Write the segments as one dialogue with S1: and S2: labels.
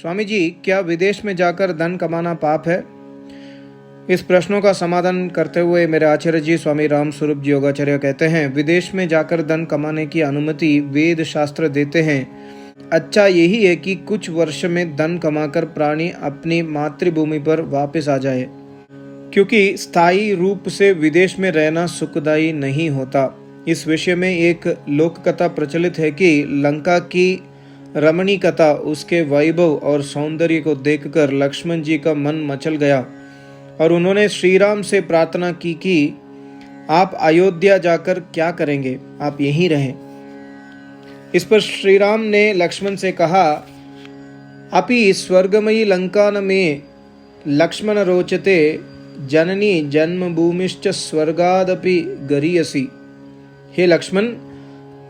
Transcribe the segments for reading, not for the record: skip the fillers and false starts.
S1: स्वामी जी, क्या विदेश में जाकर धन कमाना पाप है? इस प्रश्नों का समाधान करते हुए मेरे आचार्य जी स्वामी राम स्वरूप जी योगाचार्य कहते हैं, विदेश में जाकर धन कमाने की अनुमति वेद शास्त्र देते हैं। अच्छा यही है कि कुछ वर्ष में धन कमाकर प्राणी अपनी मातृभूमि पर वापस आ जाए, क्योंकि स्थायी रूप से विदेश में रहना सुखदायी नहीं होता। इस विषय में एक लोक कथा प्रचलित है कि लंका की रमणीकता, उसके वैभव और सौंदर्य को देखकर लक्ष्मण जी का मन मचल गया और उन्होंने श्री राम से प्रार्थना की कि आप अयोध्या जाकर क्या करेंगे, आप यहीं रहें। इस पर श्री राम ने लक्ष्मण से कहा, अपि स्वर्गमयी लंका न में लक्ष्मण रोचते, जननी जन्मभूमिश्च स्वर्गादपि गरीयसी। हे लक्ष्मण,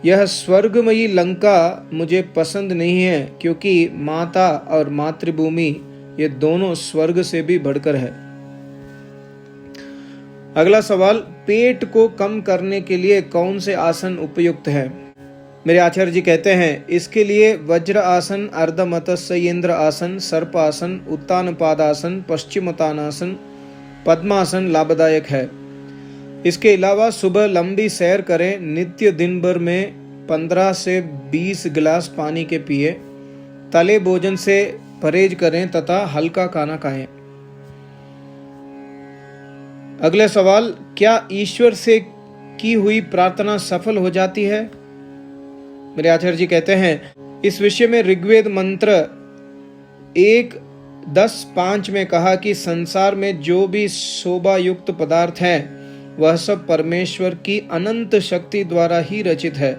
S1: यह स्वर्गमयी लंका मुझे पसंद नहीं है, क्योंकि माता और मातृभूमि ये दोनों स्वर्ग से भी बढ़कर है। अगला सवाल, पेट को कम करने के लिए कौन से आसन उपयुक्त है? मेरे आचार्य जी कहते हैं, इसके लिए वज्र आसन, अर्धमत्स्येंद्र आसन, सर्प आसन, उत्तानपादासन, पश्चिमोत्तानासन, पद्मासन लाभदायक है। इसके अलावा सुबह लंबी सैर करें, नित्य दिन भर में 15 से 20 गिलास पानी के पिए, तले भोजन से परहेज करें तथा हल्का खाना खाएं। अगले सवाल, क्या ईश्वर से की हुई प्रार्थना सफल हो जाती है? मेरे आचार्य जी कहते हैं, इस विषय में ऋग्वेद मंत्र 1:10:5 में कहा कि संसार में जो भी शोभा युक्त पदार्थ है वह सब परमेश्वर की अनंत शक्ति द्वारा ही रचित है।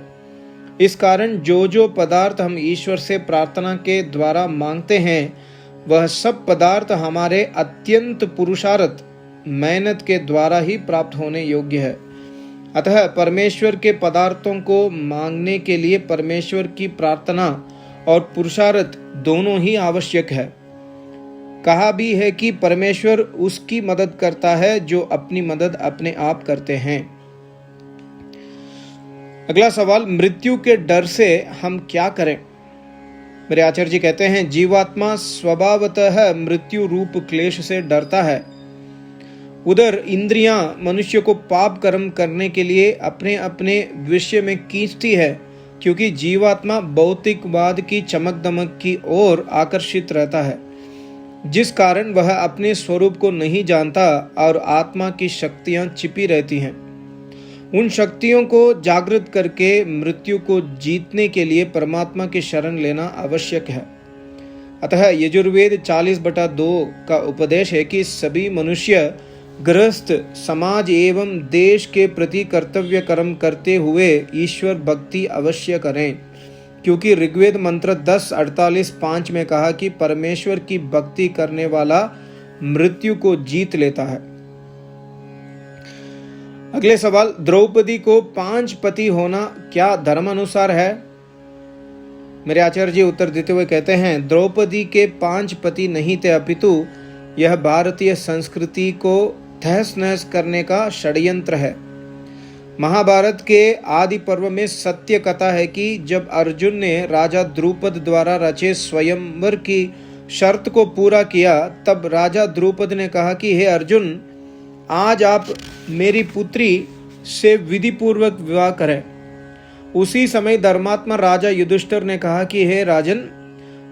S1: इस कारण जो जो पदार्थ हम ईश्वर से प्रार्थना के द्वारा मांगते हैं वह सब पदार्थ हमारे अत्यंत पुरुषार्थ मेहनत के द्वारा ही प्राप्त होने योग्य है। अतः परमेश्वर के पदार्थों को मांगने के लिए परमेश्वर की प्रार्थना और पुरुषार्थ दोनों ही आवश्यक है। कहा भी है कि परमेश्वर उसकी मदद करता है जो अपनी मदद अपने आप करते हैं। अगला सवाल, मृत्यु के डर से हम क्या करें? मेरे आचार्य जी कहते हैं, जीवात्मा स्वभावतः मृत्यु रूप क्लेश से डरता है। उधर इंद्रियां मनुष्य को पाप कर्म करने के लिए अपने अपने विषय में खींचती है, क्योंकि जीवात्मा भौतिकवाद की चमक दमक की ओर आकर्षित रहता है, जिस कारण वह अपने स्वरूप को नहीं जानता और आत्मा की शक्तियां छिपी रहती हैं। उन शक्तियों को जागृत करके मृत्यु को जीतने के लिए परमात्मा की शरण लेना आवश्यक है। अतः यजुर्वेद 40/2 का उपदेश है कि सभी मनुष्य गृहस्थ, समाज एवं देश के प्रति कर्तव्य कर्म करते हुए ईश्वर भक्ति अवश्य करें, क्योंकि ऋग्वेद मंत्र 10:48-5 में कहा कि परमेश्वर की भक्ति करने वाला मृत्यु को जीत लेता है। अगले सवाल, द्रौपदी को 5 पति होना क्या धर्मानुसार है? मेरे आचार्य जी उत्तर देते हुए कहते हैं, द्रौपदी के 5 पति नहीं थे, अपितु यह भारतीय संस्कृति को तहस नहस करने का षड्यंत्र है। महाभारत के आदि पर्व में सत्य कथा है कि जब अर्जुन ने राजा द्रुपद द्वारा रचे स्वयंवर की शर्त को पूरा किया, तब राजा द्रुपद ने कहा कि हे अर्जुन, आज आप मेरी पुत्री से विधि पूर्वक विवाह करें। उसी समय धर्मात्मा राजा युधिष्ठिर ने कहा कि हे राजन,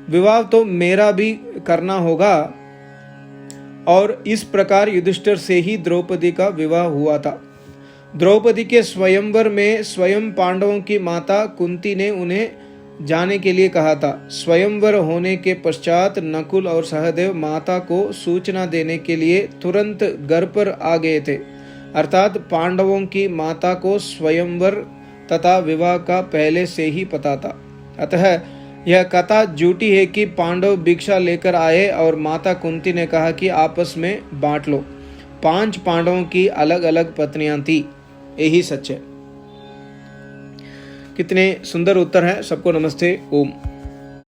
S1: विवाह तो मेरा भी करना होगा, और इस प्रकार युधिष्ठिर से ही द्रौपदी का विवाह हुआ था। द्रौपदी के स्वयंवर में स्वयं पांडवों की माता कुंती ने उन्हें जाने के लिए कहा था। स्वयंवर होने के पश्चात नकुल और सहदेव माता को सूचना देने के लिए तुरंत घर पर आ गए थे, अर्थात पांडवों की माता को स्वयंवर तथा विवाह का पहले से ही पता था। अतः यह कथा झूठी है कि पांडव भिक्षा लेकर आए और माता कुंती ने कहा कि आपस में बांट लो। 5 पांडवों की अलग अलग पत्नियां थी, यही सच है। कितने सुंदर उत्तर हैं। सबको नमस्ते। ओम।